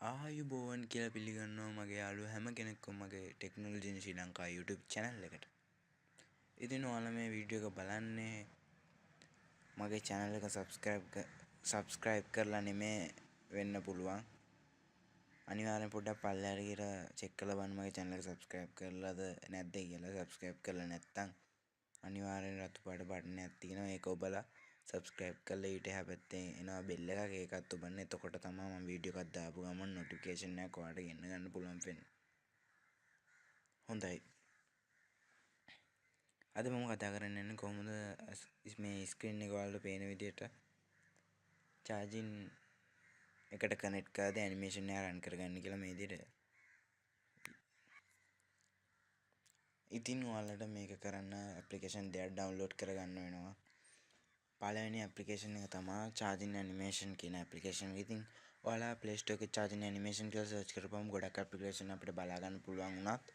ආයුබෝවන් කියලා පිළිගන්නවා මගේ යාළුවෝ හැම කෙනෙක්ම මගේ ටෙක්නොලොජි ඉන් ශ්‍රී ලංකා YouTube channel එකට. ඉතින් ඔයාලා මේ වීඩියෝ එක බලන්නේ මගේ channel එක subscribe කරලා නෙමේ වෙන්න පුළුවන්. අනිවාර්යෙන් පොඩ්ඩක් පල්ලෙහාට ගිහලා check කරලා බලන්න මගේ channel එක subscribe කරලාද නැද්ද කියලා. subscribe කරලා නැත්නම් අනිවාර්යෙන් රතු පාට බටන් එකක් තියෙනවා. ඒක ඔබලා subscribe කරලා ඊට එහා පැත්තේ එනවා bell එකක්. ඒකත් ඔබන්න. එතකොට තමයි මම වීඩියෝ එකක් දාපු ගමන් notification එකක් ඔයාලට ගෙන්න ගන්න පුළුවන් වෙන්නේ. හොඳයි. අද මම කතා කරන්න යන්නේ කොහොමද මේ screen එක ඔයාලට පේන විදිහට charging එකට connect කරලා animation එක run කරගන්න කියලා මේ විදිහට. ඉතින් ඔයාලට මේක කරන්න application දෙකක් download කරගන්න වෙනවා. පළවෙනි application එක තමයි charging animation කියන application එක. ඉතින් ඔයාලා Play Store එකේ charging animation කියලා search කරපුවම ගොඩක් application අපිට බලා ගන්න පුළුවන් වුණත්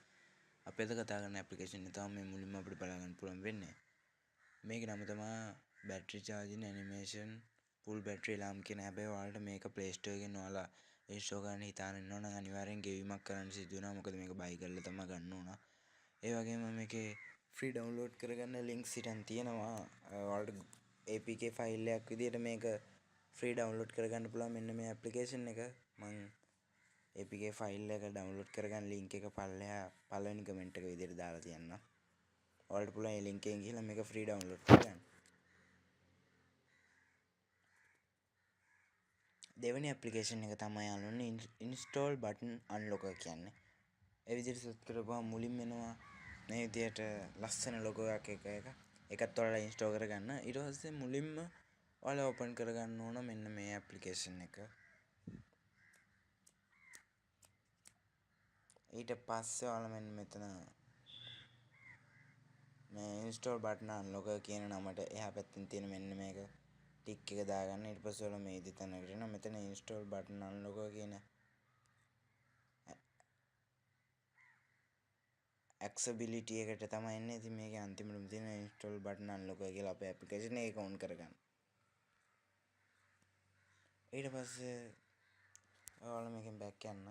අපි අද කතා කරන application එක තමයි මේ මුලින්ම අපිට බලා ගන්න පුළුවන් වෙන්නේ. මේකේ නම තමයි battery charging animation full battery alarm කියන. හැබැයි ඔයාලට මේක Play Store එකෙන් ඔයාලා install කරන්න හිතාන ඉන්නවා නම් අනිවාර්යෙන් ගෙවීමක් කරන්න සිදු වෙනවා. මොකද මේක buy කරලා තමයි ගන්න ඕන. ඒ වගේම මේකේ free download කරගන්න links හිටන් තියෙනවා. ඔයාලට APK file එකක් විදිහට මේක free download කරගන්න පුළුවන්. මෙන්න මේ application එක මම APK file එක download කරගන්න link එක පළවෙනි comment එක විදිහට දාලා තියන්නම්. ඔයාලට පුළුවන් මේ link එකෙන් ගිහලා මේක free download කරගන්න. දෙවෙනි application එක තමයි යාළුවනේ install button unlocker කියන්නේ. ඒ විදිහට search කරපුවම මුලින්ම එනවා මේ විදිහට ලස්සන logo එකක් එකත් ඔයාලා install කරගන්න. ඊට පස්සේ මුලින්ම ඔයාලා open කරගන්න ඕන මෙන්න මේ application එක. ඊට පස්සේ ඔයාලා මෙන්න මෙතන මේ install button unlocker කියන නමට එහා පැත්තෙන් තියෙන මෙන්න මේක ටික් එක දාගන්න. ඊට පස්සේ ඔයාලා මේ විදිහට තැනකට එනවා. මෙතන install button unlocker කියන accessibility එකට තමයි එන්නේ. ඉතින් මේකේ අන්තිමටම තියෙන install button unlocker කියලා අපේ application එක on කරගන්න. ඊට පස්සේ ඔයාලා මේකෙන් back යන්න.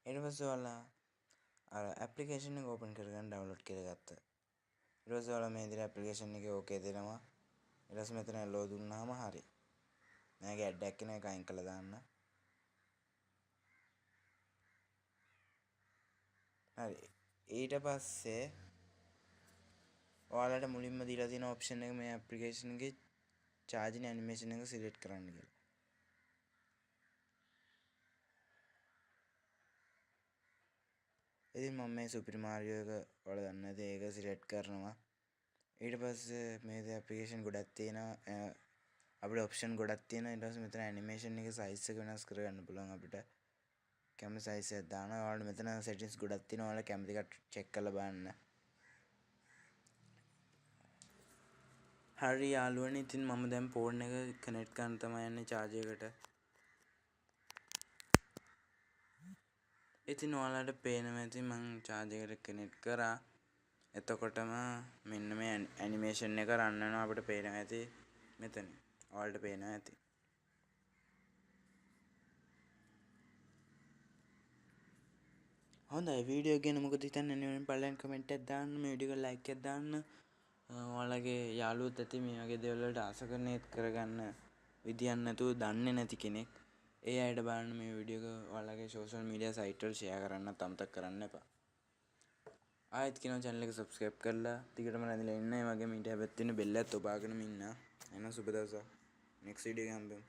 ඊට පස්සේ ඔයාලා අර application එක open කරගන්න download කරගත්ත. ඊට පස්සේ ඔයාලා මේ විදිහට application එකේ okay දෙනවා. ඊට පස්සේ මෙතන allow දුන්නාම හරි. මේකේ add එකක් එන එක අයින් කරලා දාන්න. හරි. ඊට පස්සේ ඔයාලට මුලින්ම දීලා තියෙන option එක මේ application එකේ charging animation එක select කරන්න කියලා. ඉතින් මම මේ Super Mario එක ඔයාලා දන්නේ නැති ඒක select කරනවා. ඊට පස්සේ මේ application ගොඩක් තියෙනවා. අපිට option ගොඩක් තියෙනවා. ඊට පස්සේ මෙතන animation එකේ size එක වෙනස් කරගන්න පුළුවන් අපිට. කැමති size එකක් දානවා. ඔයාලට මෙතන settings ගොඩක් තියෙනවා. ඔයාලා කැමති එකක් check කරලා බලන්න. හරි යාළුවනේ, ඉතින් මම දැන් phone එක connect කරන්න තමයි යන්නේ charger එකට. ඉතින් ඔයාලට පේනවා ඇති මම charger එකට connect කරා. එතකොටම මෙන්න මේ animation එක run වෙනවා අපිට පේනවා ඇති මෙතන. ඔයාලට පේනවා ඇති. හොඳයි, වීඩියෝ ගැන මොකද හිතන්නේ නෙවෙයි බලන්න කමෙන්ට් එකක් දාන්න. මේ වීඩියෝ එක ලයික් එකක් දාන්න. ඔයාලගේ යාළුවොත් ඇති මේ වගේ දේවල් වලට ආස කරන ඒත් කරගන්න විදියක් නැතුව දන්නේ නැති කෙනෙක්. ඒ අයට බලන්න මේ වීඩියෝ එක ඔයාලගේ social media site වල share කරන්නත් අමතක කරන්න එපා. ආයෙත් කියනවා channel එක subscribe කරලා ටිකටම රැඳිලා ඉන්න. ඒ වගේම ඊට පැත්තේ තියෙන bell එකත් ඔබාගෙනම ඉන්න. එහෙනම් සුබ දවසක්. next video එක හම්බෙමු.